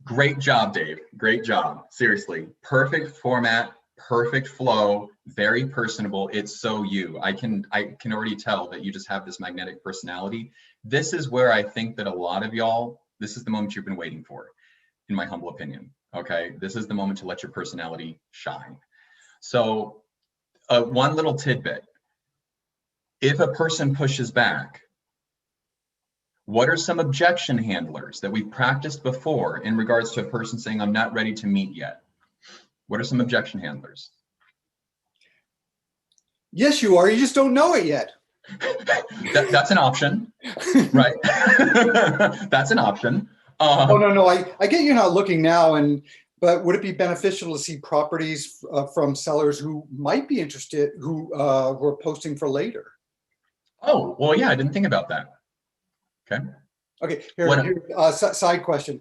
great job, Dave. Great job. Seriously. Perfect format, perfect flow, very personable. It's so you. I can already tell that you just have this magnetic personality. This is where I think that a lot of y'all, this is the moment you've been waiting for, in my humble opinion. Okay, this is the moment to let your personality shine. So one little tidbit, if a person pushes back, what are some objection handlers that we've practiced before in regards to a person saying, I'm not ready to meet yet? What are some objection handlers? Yes, you are. You just don't know it yet. That's an option, right? That's an option. Oh, no. I get you're not looking now, but would it be beneficial to see properties from sellers who might be interested, who are posting for later? Oh, well, yeah, I didn't think about that. Okay. Here, side question.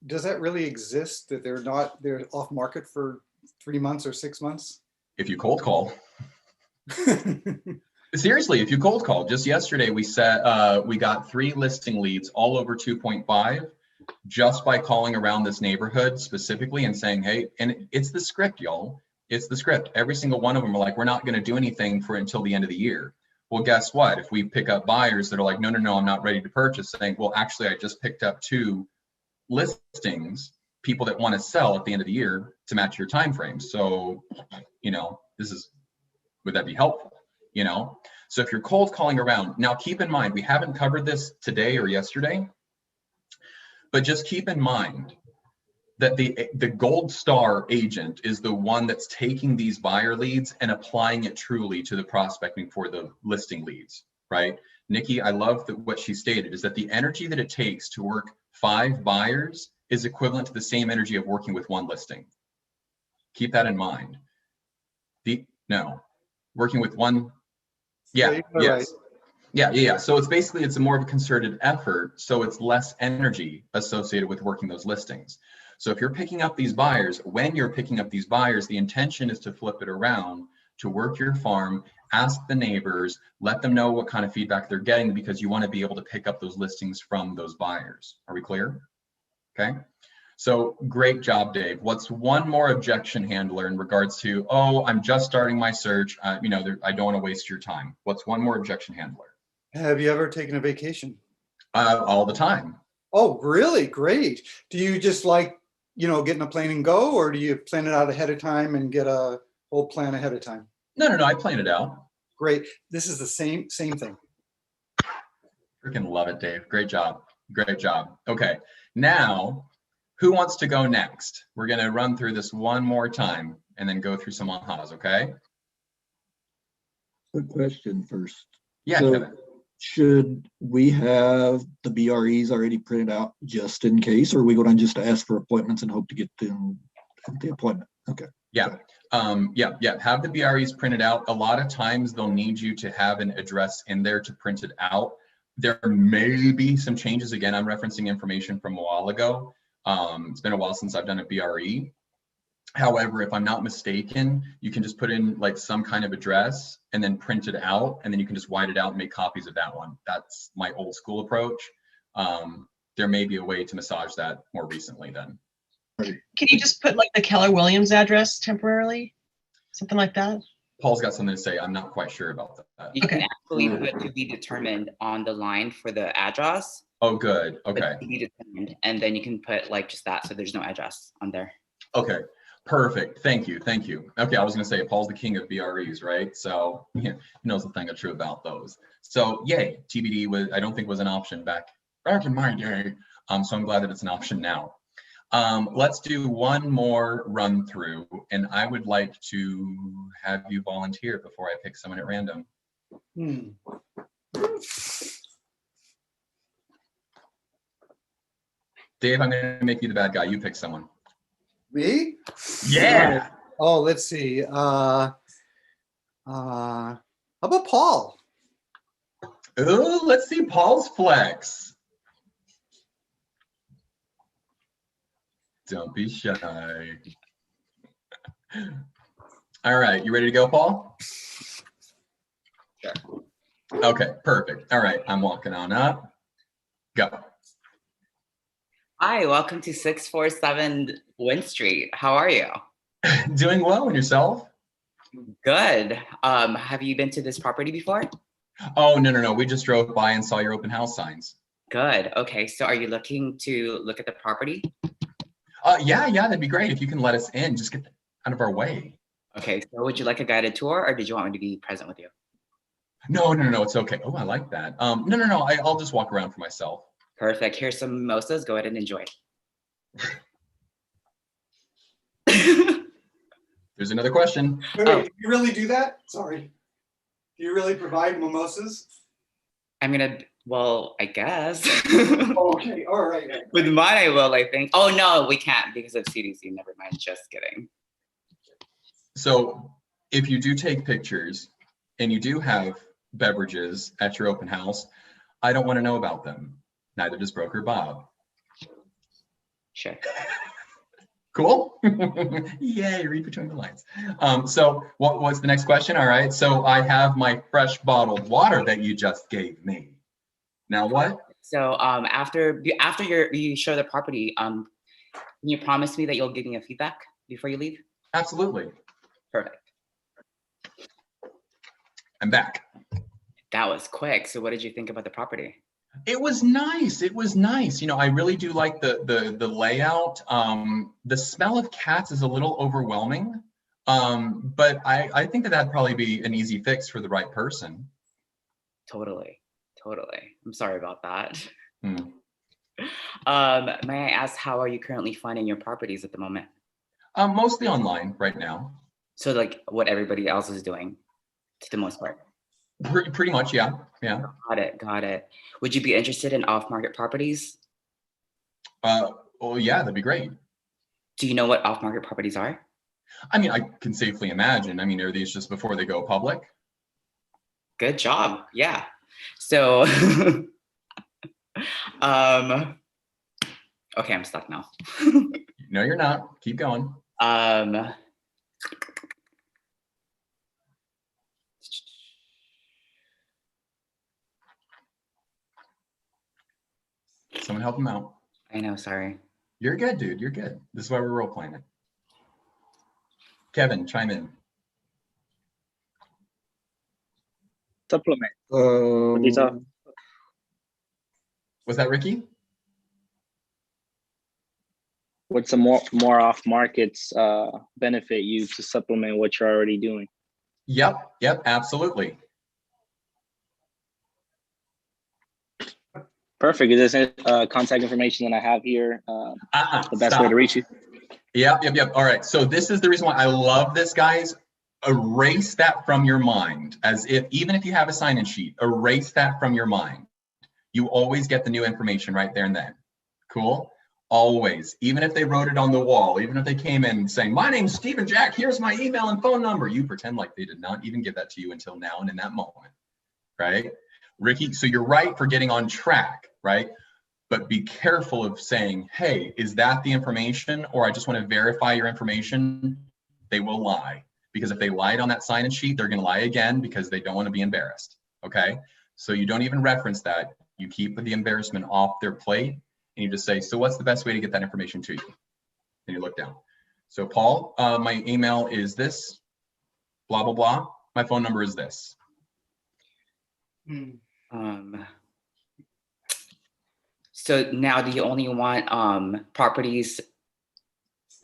Does that really exist, that they're off market for 3 months or 6 months? If you cold call. Seriously, if you cold call, just yesterday we got 3 listing leads all over 2.5 just by calling around this neighborhood specifically and saying, hey, and it's the script, y'all. It's the script. Every single one of them are like, we're not going to do anything for until the end of the year. Well, guess what? If we pick up buyers that are like, no, I'm not ready to purchase, saying, well, actually, I just picked up 2 listings, people that want to sell at the end of the year to match your time frame. So, would that be helpful? So if you're cold calling around, now keep in mind, we haven't covered this today or yesterday, but just keep in mind that the gold star agent is the one that's taking these buyer leads and applying it truly to the prospecting for the listing leads, right? Nikki, I love what she stated, is that the energy that it takes to work 5 buyers is equivalent to the same energy of working with 1 listing. Keep that in mind. Working with 1. Yeah, yes. Right. Yeah. So it's more of a concerted effort. So it's less energy associated with working those listings. So if you're picking up these buyers, the intention is to flip it around, to work your farm, ask the neighbors, let them know what kind of feedback they're getting, because you want to be able to pick up those listings from those buyers. Are we clear? Okay. So great job, Dave. What's one more objection handler in regards to, oh, I'm just starting my search. I don't want to waste your time. What's one more objection handler? Have you ever taken a vacation? All the time. Oh, really? Great. Do you just like, get in a plane and go, or do you plan it out ahead of time and get a whole plan ahead of time? No, I plan it out. Great. This is the same thing. Freaking love it, Dave. Great job. Okay. Now, who wants to go next? We're going to run through this one more time and then go through some ahas, okay? Quick question first. Yeah, so Kevin. Should we have the BREs already printed out just in case, or are we going to just ask for appointments and hope to get them the appointment. Okay. Yeah. Yeah. Have the BREs printed out. A lot of times they'll need you to have an address in there to print it out. There may be some changes. Again, I'm referencing information from a while ago. It's been a while since I've done a BRE. However, if I'm not mistaken, you can just put in like some kind of address and then print it out, and then you can just white it out and make copies of that one. That's my old school approach. There may be a way to massage that more recently then. Can you just put like the Keller Williams address temporarily? Something like that? Paul's got something to say. I'm not quite sure about that. You can Okay. actually put to be determined on the line for the address. Oh, good. Okay. To be determined, and then you can put like just that, so there's no address on there. Okay. Perfect. Thank you. Thank you. Okay. I was going to say Paul's the king of BREs, right? So yeah, he knows a thing or two about those. So yay, TBD was, I don't think was an option back in my day. So I'm glad that it's an option now. Let's do one more run through, and I would like to have you volunteer before I pick someone at random. Dave, I'm going to make you the bad guy. You pick someone. Me? Yeah. Oh, let's see. How about Paul? Oh, let's see Paul's flex. Don't be shy. All right, you ready to go, Paul? Sure. Okay, perfect. All right, I'm walking on up. Go. Hi, welcome to 647 Wynn Street. How are you? Doing well, and yourself? Good. Have you been to this property before? Oh, no. We just drove by and saw your open house signs. Good. Okay, so are you looking to look at the property? Yeah, that'd be great if you can let us in. Just get out of our way. Okay, so would you like a guided tour, or did you want me to be present with you? No, it's okay. Oh, I like that. No. I'll just walk around for myself. Perfect. Here's some mimosas. Go ahead and enjoy. There's another question. Wait, do you really do that? Sorry. Do you really provide mimosas? Well, I guess. Okay, all right. With mine, I will, I think. Oh, no, we can't because of CDC. Never mind. Just kidding. So if you do take pictures and you do have beverages at your open house, I don't want to know about them. Neither does broker Bob. Sure. Cool. Yay, read between the lines. So what's the next question? All right, so I have my fresh bottled water that you just gave me. Now what? So after you show the property, can you promise me that you'll give me a feedback before you leave? Absolutely. Perfect. I'm back. That was quick. So what did you think about the property? It was nice. It was nice. You know, I really do like the layout. The smell of cats is a little overwhelming, but I think that'd probably be an easy fix for the right person. Totally. I'm sorry about that. Hmm. May I ask, how are you currently finding your properties at the moment? Mostly online right now. So like what everybody else is doing, to the most part. Pretty much, yeah. Got it. Would you be interested in off-market properties? Oh yeah, that'd be great. Do you know what off-market properties are? I mean, I can safely imagine. I mean, are these just before they go public? Good job. Yeah. So, okay, I'm stuck now. No, you're not. Keep going. Someone help him out. I know, sorry. You're good, dude. You're good. This is why we're role playing it. Kevin, chime in. Supplement. These are Was that Ricky? what's a more off markets benefit you to supplement what you're already doing? Yep, absolutely. Perfect. Is this contact information that I have here the best way to reach you? Yep. All right. So this is the reason why I love this, guys. Erase that from your mind, as if even if you have a sign-in sheet, erase that from your mind. You always get the new information right there and then. Cool. Always, even if they wrote it on the wall, even if they came in saying, my name's Stephen Jack, here's my email and phone number, you pretend like they did not even give that to you until now and in that moment, right? Ricky, so you're right for getting on track, right? But be careful of saying, hey, is that the information? Or I just want to verify your information. They will lie, because if they lied on that sign-in sheet, they're going to lie again because they don't want to be embarrassed, okay? So you don't even reference that. You keep the embarrassment off their plate. And you just say, so what's the best way to get that information to you? And you look down. So Paul, my email is this, blah, blah, blah. My phone number is this. So now do you only want properties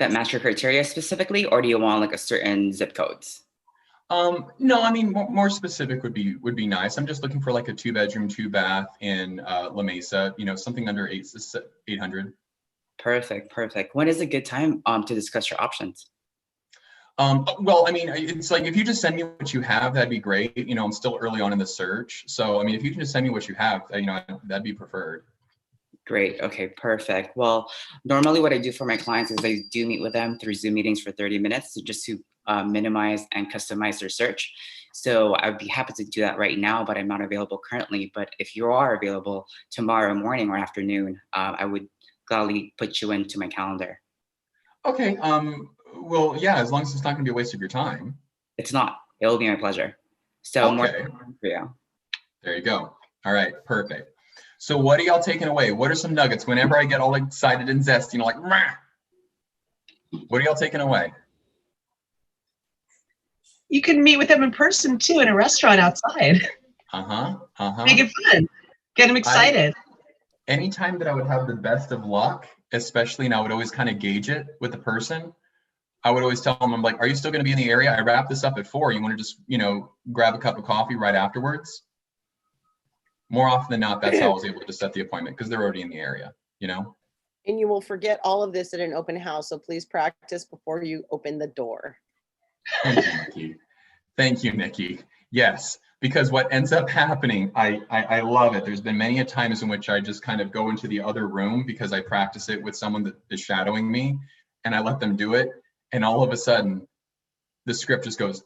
that match your criteria specifically, or do you want like a certain zip codes? No, I mean, more specific would be nice. I'm just looking for like a 2-bedroom, 2-bath in La Mesa, you know, something under 800. Perfect, perfect. When is a good time to discuss your options? Well, I mean, it's like, if you just send me what you have, that'd be great. You know, I'm still early on in the search. So, I mean, if you can just send me what you have, you know, that'd be preferred. Great. Okay, perfect. Well, normally what I do for my clients is I do meet with them through Zoom meetings for 30 minutes just to minimize and customize their search. So I'd be happy to do that right now, but I'm not available currently. But if you are available tomorrow morning or afternoon, I would gladly put you into my calendar. Okay. Well, yeah, as long as it's not going to be a waste of your time. It's not. It'll be my pleasure. So more Okay. for you. There you go. All right, perfect. So what are y'all taking away? What are some nuggets? Whenever I get all excited and zesty, you know, like, rah! What are y'all taking away? You can meet with them in person too in a restaurant outside. Make it fun. Get them excited. Anytime that I would have the best of luck, especially, and I would always kind of gauge it with the person, I would always tell them, I'm like, are you still going to be in the area? I wrap this up at 4. You want to just, you know, grab a cup of coffee right afterwards? More often than not, that's how I was able to set the appointment, because they're already in the area, you know? And you will forget all of this at an open house. So please practice before you open the door. Thank you, Nikki. Thank you, Nikki. Yes, because what ends up happening, I love it. There's been many a times in which I just kind of go into the other room because I practice it with someone that is shadowing me, and I let them do it. And all of a sudden, the script just goes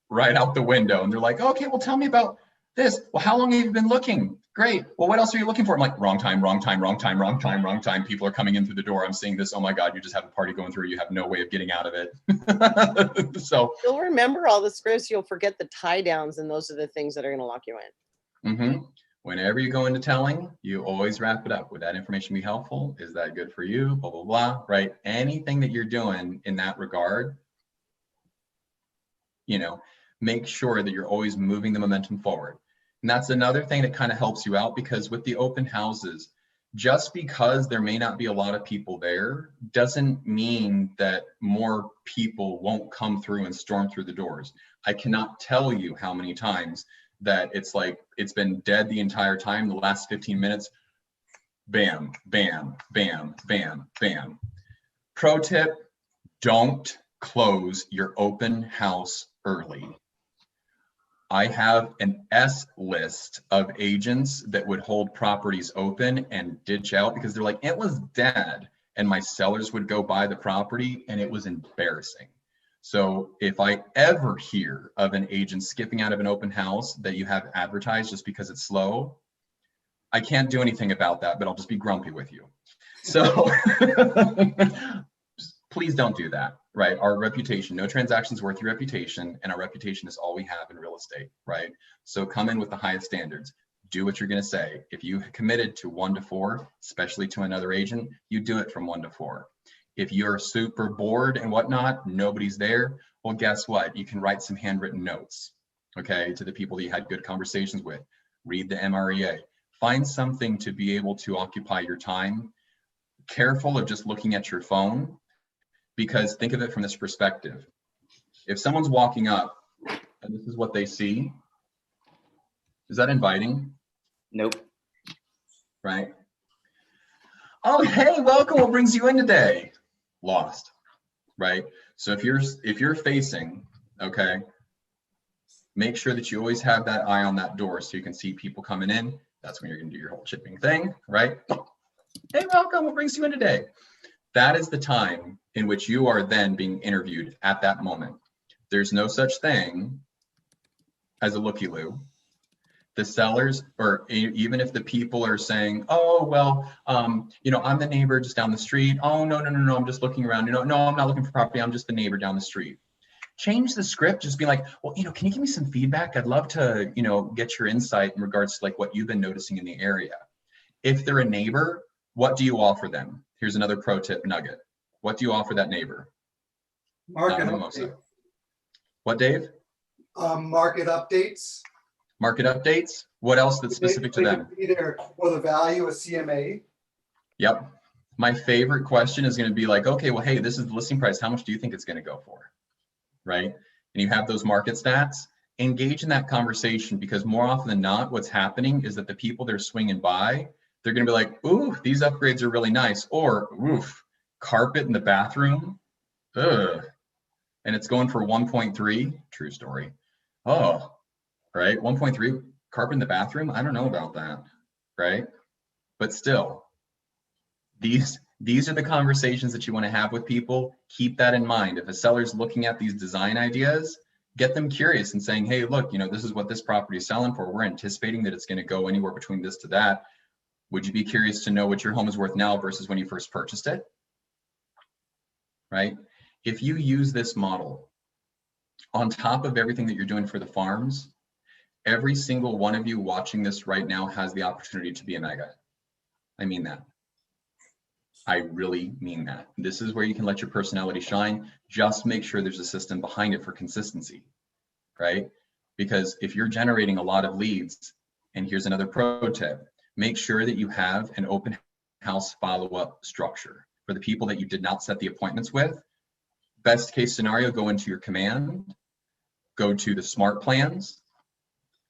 right out the window. And they're like, okay, well, tell me about this. Well, how long have you been looking? Great. Well, what else are you looking for? I'm like, wrong time, wrong time, wrong time, wrong time, wrong time. People are coming in through the door. I'm seeing this. Oh my God, you just have a party going through. You have no way of getting out of it. So you'll remember all the scripts. You'll forget the tie downs, and those are the things that are going to lock you in. Whenever you go into telling, you always wrap it up. Would that information be helpful? Is that good for you? Blah, blah, blah, right? Anything that you're doing in that regard, you know, make sure that you're always moving the momentum forward. And that's another thing that kind of helps you out, because with the open houses, just because there may not be a lot of people there doesn't mean that more people won't come through and storm through the doors. I cannot tell you how many times that it's like, it's been dead the entire time, the last 15 minutes, bam, bam, bam, bam, bam. Pro tip, don't close your open house early. I have an S list of agents that would hold properties open and ditch out because they're like, it was dead. And my sellers would go buy the property and it was embarrassing. So if I ever hear of an agent skipping out of an open house that you have advertised just because it's slow, I can't do anything about that, but I'll just be grumpy with you. So please don't do that, right? Our reputation, no transaction's worth your reputation, and our reputation is all we have in real estate, right? So come in with the highest standards. Do what you're gonna say. If you committed to 1 to 4, especially to another agent, you do it from 1 to 4. If you're super bored and whatnot, nobody's there, well, guess what? You can write some handwritten notes, okay, to the people that you had good conversations with. Read the MREA. Find something to be able to occupy your time. Careful of just looking at your phone, because think of it from this perspective. If someone's walking up and this is what they see, is that inviting? Nope. Right? Oh, hey, welcome. What brings you in today? Lost, right? So if you're facing, okay, make sure that you always have that eye on that door so you can see people coming in. That's when you're gonna do your whole chipping thing, right? Hey, welcome. What brings you in today? That is the time in which you are then being interviewed at that moment. There's no such thing as a looky-loo. The sellers, or even if the people are saying, oh, well, you know, I'm the neighbor just down the street. Oh, no, I'm just looking around. You know, no, I'm not looking for property. I'm just the neighbor down the street. Change the script, just be like, well, you know, can you give me some feedback? I'd love to, you know, get your insight in regards to like what you've been noticing in the area. If they're a neighbor, what do you offer them? Here's another pro tip nugget. What do you offer that neighbor? Market Mimosa. update. What, Dave? Market updates. Market updates. What else that's specific to them? Either or the value of CMA. Yep. My favorite question is going to be like, okay, well, hey, this is the listing price. How much do you think it's going to go for? Right? And you have those market stats. Engage in that conversation, because more often than not, what's happening is that the people they're swinging by, they're going to be like, ooh, these upgrades are really nice. Or, oof, carpet in the bathroom. Ugh. And it's going for 1.3. True story. Oh, right. 1.3 carpet in the bathroom. I don't know about that. Right. But still, these are the conversations that you want to have with people. Keep that in mind. If a seller's looking at these design ideas, get them curious and saying, hey, look, you know, this is what this property is selling for. We're anticipating that it's going to go anywhere between this to that. Would you be curious to know what your home is worth now versus when you first purchased it? Right? If you use this model on top of everything that you're doing for the farms, every single one of you watching this right now has the opportunity to be a mega. I mean that. I really mean that. This is where you can let your personality shine. Just make sure there's a system behind it for consistency, right? Because if you're generating a lot of leads, and here's another pro tip, make sure that you have an open house follow-up structure for the people that you did not set the appointments with. Best case scenario, go into your command, go to the smart plans,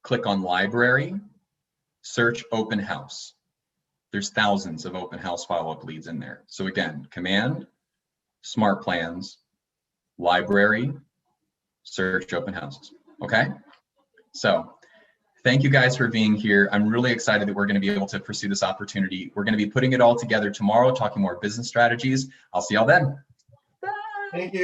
click on library, search open house. There's thousands of open house follow-up leads in there. So again, command, smart plans, library, search open houses. Okay. So thank you guys for being here. I'm really excited that we're going to be able to pursue this opportunity. We're going to be putting it all together tomorrow, talking more business strategies. I'll see y'all then. Thank you.